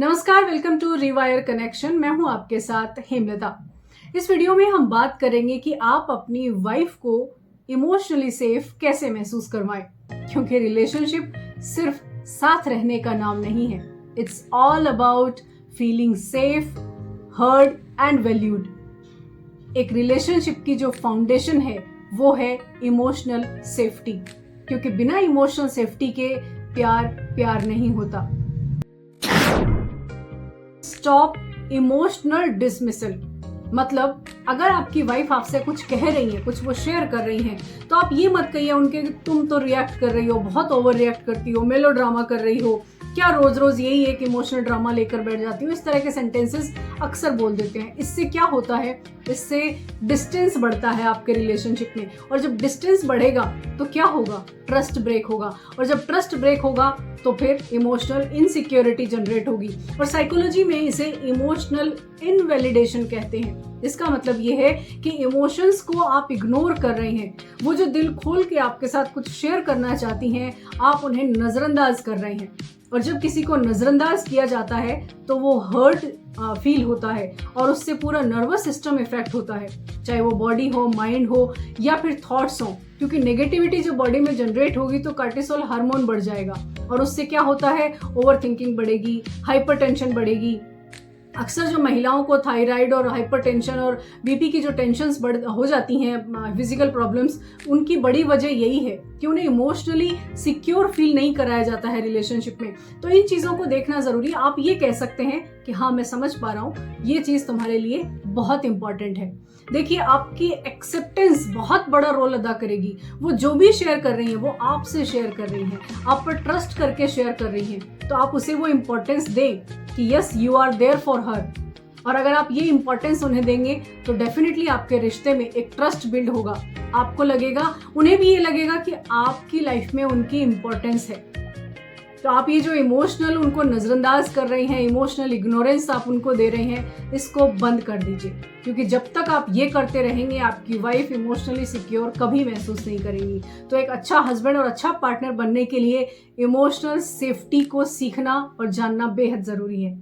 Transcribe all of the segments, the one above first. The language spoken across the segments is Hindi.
नमस्कार, वेलकम टू रिवायर कनेक्शन। मैं हूं आपके साथ हेमलता। इस वीडियो में हम बात करेंगे कि आप अपनी वाइफ को इमोशनली सेफ कैसे महसूस करवाएं, क्योंकि रिलेशनशिप सिर्फ साथ रहने का नाम नहीं है। It's all about feeling safe, heard and valued. एक रिलेशनशिप की जो फाउंडेशन है वो है इमोशनल सेफ्टी, क्योंकि बिना इमोशनल सेफ्टी के प्यार नहीं होता। Stop emotional dismissal. मतलब अगर आपकी वाइफ आपसे कुछ कह रही है, कुछ वो शेयर कर रही है, तो आप ये मत कहिए उनके कि तुम तो रिएक्ट कर रही हो, बहुत ओवर रिएक्ट करती हो, मेलो ड्रामा कर रही हो, क्या रोज रोज यही एक इमोशनल ड्रामा लेकर बैठ जाती हो। इस तरह के सेंटेंसेस अक्सर बोल देते हैं। इससे क्या होता है, इससे डिस्टेंस बढ़ता है आपके रिलेशनशिप में, और जब डिस्टेंस बढ़ेगा तो क्या होगा, ट्रस्ट ब्रेक होगा, और जब ट्रस्ट ब्रेक होगा तो फिर इमोशनल इनसिक्योरिटी जनरेट होगी, और साइकोलॉजी में इसे इमोशनल इनवैलिडेशन कहते हैं। इसका मतलब ये है कि इमोशंस को आप इग्नोर कर रहे हैं। वो जो दिल खोल के आपके साथ कुछ शेयर करना चाहती हैं, आप उन्हें नजरअंदाज कर रहे हैं। और जब किसी को नजरअंदाज किया जाता है तो वो हर्ट फील होता है, और उससे पूरा नर्वस सिस्टम इफेक्ट होता है, चाहे वो बॉडी हो, माइंड हो, या फिर थॉट्स हो। क्योंकि नेगेटिविटी जो बॉडी में जनरेट होगी तो कार्टिसोल हार्मोन बढ़ जाएगा, और उससे क्या होता है, ओवर थिंकिंग बढ़ेगी, हाइपरटेंशन बढ़ेगी। अक्सर जो महिलाओं को थायराइड और हाइपरटेंशन और बीपी की जो टेंशन्स हो जाती हैं, फिजिकल प्रॉब्लम्स, उनकी बड़ी वजह यही है कि उन्हें इमोशनली सिक्योर फील नहीं कराया जाता है रिलेशनशिप में। तो इन चीज़ों को देखना ज़रूरी है। आप ये कह सकते हैं कि हाँ, मैं समझ पा रहा हूँ, ये चीज़ तुम्हारे लिए बहुत इंपॉर्टेंट है। देखिए, आपकी एक्सेप्टेंस बहुत बड़ा रोल अदा करेगी। वो जो भी शेयर कर रही हैं वो आपसे शेयर कर रही हैं, आप पर ट्रस्ट करके शेयर कर रही हैं, तो आप उसे वो इम्पोर्टेंस दें कि yes, you are there for her. और अगर आप ये इम्पोर्टेंस उन्हें देंगे तो डेफिनेटली आपके रिश्ते में एक ट्रस्ट बिल्ड होगा। आपको लगेगा, उन्हें भी ये लगेगा कि आपकी लाइफ में उनकी इम्पोर्टेंस है। तो आप ये जो इमोशनल उनको नजरअंदाज कर रहे हैं, इमोशनल इग्नोरेंस आप उनको दे रहे हैं, इसको बंद कर दीजिए। क्योंकि जब तक आप ये करते रहेंगे, आपकी वाइफ इमोशनली सिक्योर कभी महसूस नहीं करेंगी। तो एक अच्छा हस्बैंड और अच्छा पार्टनर बनने के लिए इमोशनल सेफ्टी को सीखना और जानना बेहद जरूरी है।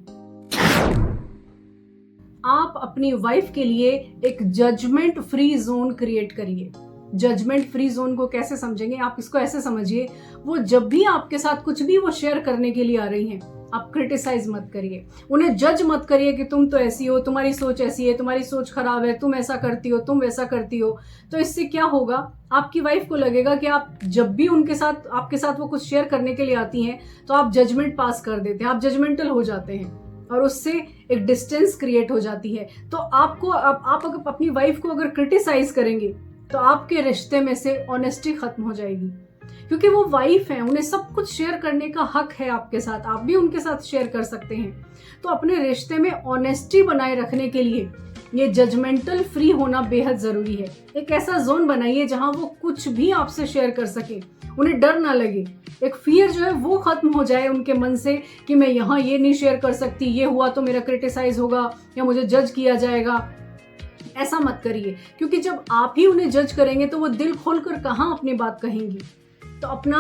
आप अपनी वाइफ के लिए एक जजमेंट फ्री जोन क्रिएट करिए। जजमेंट फ्री जोन को कैसे समझेंगे, आप इसको ऐसे समझिए, वो जब भी आपके साथ कुछ भी वो शेयर करने के लिए आ रही हैं, आप क्रिटिसाइज मत करिए, उन्हें जज मत करिए कि तुम तो ऐसी हो, तुम्हारी सोच ऐसी है, तुम्हारी सोच खराब है, तुम ऐसा करती हो, तुम वैसा करती हो। तो इससे क्या होगा, आपकी वाइफ को लगेगा कि आप जब भी आपके साथ वो कुछ शेयर करने के लिए आती हैं तो आप जजमेंट पास कर देते हैं, आप जजमेंटल हो जाते हैं, और उससे एक डिस्टेंस क्रिएट हो जाती है। तो आप अगर अपनी वाइफ को अगर क्रिटिसाइज करेंगे तो आपके रिश्ते में से ऑनेस्टी खत्म हो जाएगी, क्योंकि वो वाइफ है, उन्हें सब कुछ शेयर करने का हक है आपके साथ, आप भी उनके साथ शेयर कर सकते हैं। तो अपने रिश्ते में ऑनेस्टी बनाए रखने के लिए ये जजमेंटल फ्री होना बेहद जरूरी है। एक ऐसा जोन बनाइए जहां वो कुछ भी आपसे शेयर कर सके, उन्हें डर ना लगे, एक फियर जो है वो खत्म हो जाए उनके मन से कि मैं यहाँ ये नहीं शेयर कर सकती, ये हुआ तो मेरा क्रिटिसाइज होगा या मुझे जज किया जाएगा। ऐसा मत करिए, क्योंकि जब आप ही उन्हें जज करेंगे तो वो दिल खोलकर कहाँ अपनी बात कहेंगी। तो अपना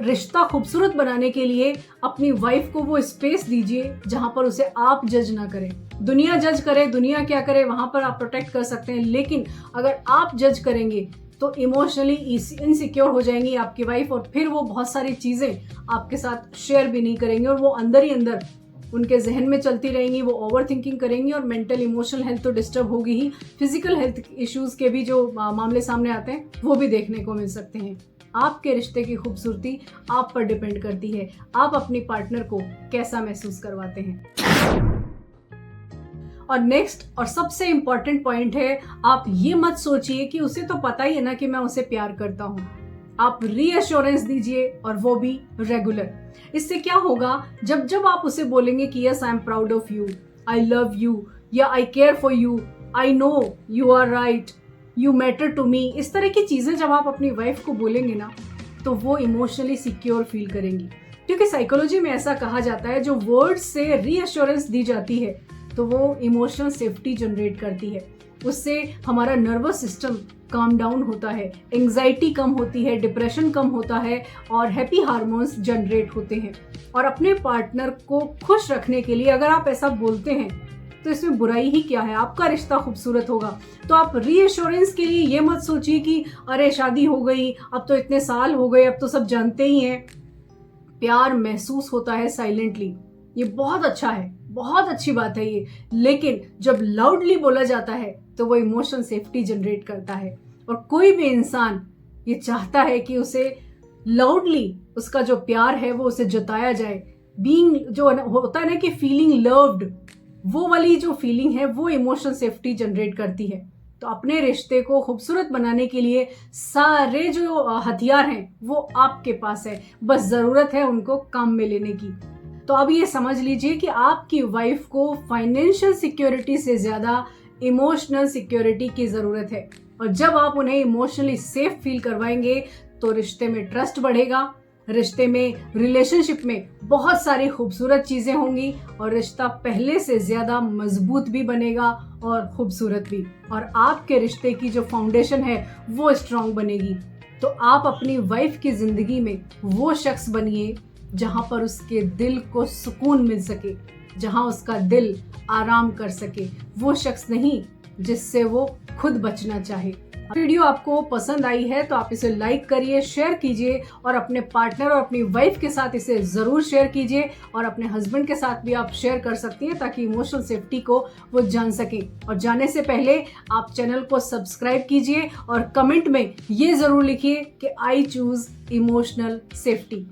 रिश्ता खूबसूरत बनाने के लिए अपनी वाइफ को वो स्पेस दीजिए जहां पर उसे आप जज ना करें। दुनिया जज करे, दुनिया क्या करे, वहां पर आप प्रोटेक्ट कर सकते हैं, लेकिन अगर आप जज करेंगे तो इमोशनली इनसिक्योर हो जाएंगी आपकी वाइफ, और फिर वो बहुत सारी चीजें आपके साथ शेयर भी नहीं करेंगे, और वो अंदर ही अंदर उनके जहन में चलती रहेंगी, वो ओवर थिंकिंग करेंगी, और मेंटल इमोशनल हेल्थ तो डिस्टर्ब होगी ही, फिजिकल हेल्थ इश्यूज के भी जो मामले सामने आते हैं वो भी देखने को मिल सकते हैं। आपके रिश्ते की खूबसूरती आप पर डिपेंड करती है, आप अपनी पार्टनर को कैसा महसूस करवाते हैं। और नेक्स्ट और सबसे इंपॉर्टेंट पॉइंट है, आप ये मत सोचिए कि उसे तो पता ही है ना कि मैं उसे प्यार करता हूँ। आप रीअश्योरेंस दीजिए, और वो भी रेगुलर। इससे क्या होगा, जब जब आप उसे बोलेंगे कि yes, I am proud of you, I love you, या I care for you, I know you are right, you matter to me, इस तरह की चीजें जब आप अपनी वाइफ को बोलेंगे ना, तो वो इमोशनली सिक्योर फील करेंगी। क्योंकि साइकोलॉजी में ऐसा कहा जाता है, जो वर्ड्स से रीअश्योरेंस दी जाती है तो वो इमोशनल सेफ्टी जनरेट करती है, उससे हमारा नर्वस सिस्टम काम डाउन होता है, एंग्जाइटी कम होती है, डिप्रेशन कम होता है और हैप्पी हार्मोन्स जनरेट होते हैं। और अपने पार्टनर को खुश रखने के लिए अगर आप ऐसा बोलते हैं तो इसमें बुराई ही क्या है, आपका रिश्ता खूबसूरत होगा। तो आप रीएश्योरेंस के लिए ये मत सोचिए कि अरे शादी हो गई, अब तो इतने साल हो गए, अब तो सब जानते ही हैं। प्यार महसूस होता है साइलेंटली, ये बहुत अच्छा है, बहुत अच्छी बात है ये। लेकिन जब लाउडली बोला जाता है तो वो इमोशनल सेफ्टी जनरेट करता है। और कोई भी इंसान ये चाहता है कि उसे लाउडली उसका जो प्यार है वो उसे जताया जाए। बीइंग जो होता है ना कि फीलिंग लव्ड, वो वाली जो फीलिंग है वो इमोशनल सेफ्टी जनरेट करती है। तो अपने रिश्ते को खूबसूरत बनाने के लिए सारे जो हथियार हैं वो आपके पास है, बस जरूरत है उनको काम में लेने की। तो अब ये समझ लीजिए कि आपकी वाइफ को फाइनेंशियल सिक्योरिटी से ज्यादा इमोशनल सिक्योरिटी की जरूरत है। और जब आप उन्हें इमोशनली सेफ फील करवाएंगे तो रिश्ते में ट्रस्ट बढ़ेगा, रिश्ते में, रिलेशनशिप में बहुत सारी खूबसूरत चीजें होंगी और रिश्ता पहले से ज्यादा मजबूत भी बनेगा और खूबसूरत भी। और आपके रिश्ते की जो फाउंडेशन है वो स्ट्रांग बनेगी। तो आप अपनी वाइफ की जिंदगी में वो शख्स बनिए जहां पर उसके दिल को सुकून मिल सके, जहां उसका दिल आराम कर सके, वो शख्स नहीं जिससे वो खुद बचना चाहे। वीडियो आपको पसंद आई है तो आप इसे लाइक करिए, शेयर कीजिए और अपने पार्टनर और अपनी वाइफ के साथ इसे जरूर शेयर कीजिए। और अपने हस्बैंड के साथ भी आप शेयर कर सकती हैं ताकि इमोशनल सेफ्टी को वो जान सके। और जाने से पहले आप चैनल को सब्सक्राइब कीजिए और कमेंट में ये जरूर लिखिए कि आई चूज इमोशनल सेफ्टी।